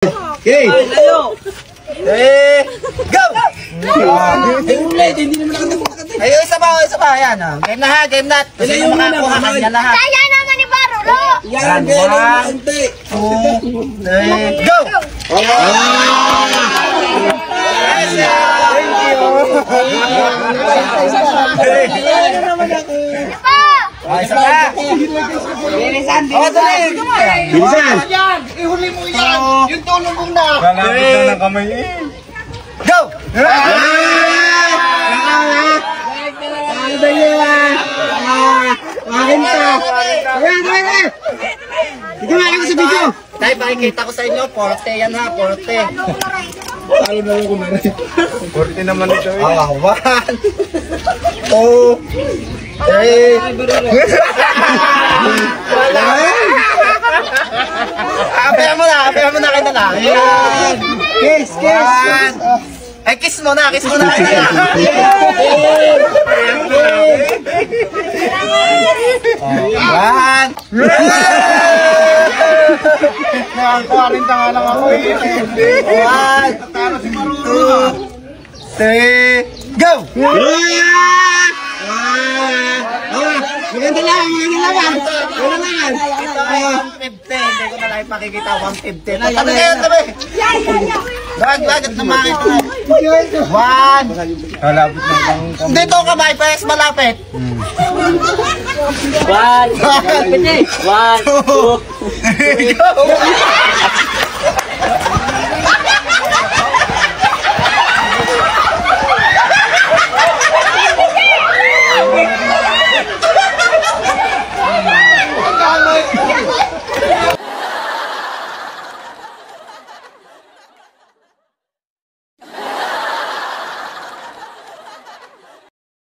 Okay. Go! Ayo, isa pa. Yan. Game na ha, game na. Kasi yung makakuha kanya lahat. Kaya naman ni Barulo. Yan, 1, 2, 3, go! Isa pa. Bilisan. Bilisan. Ihuli mo yan. Yung tulong kong na. Lalapit na ng kamay eh. Go! Akin to. Ayan. Ikaw na ako sa video. Tay, pakikita ko sa inyo. 40 yan ha, 40. Ano na yung kumain? 40 naman ito eh. 1, 2, 3. Wala. Apayan mo na kayo na lang. Kiss. Ay, kiss mo na. One. Nakakalinta nga lang ako eh. 1, 2, 3, go! Maganda lang. Ito ay 150. Hindi ko na lang ipakikita. 150. Tabi kayo, tabi. Bagit naman ito. 1. Lalapit na ng kamay. Dito kamay, pes malapit. 1, 2, 3, go!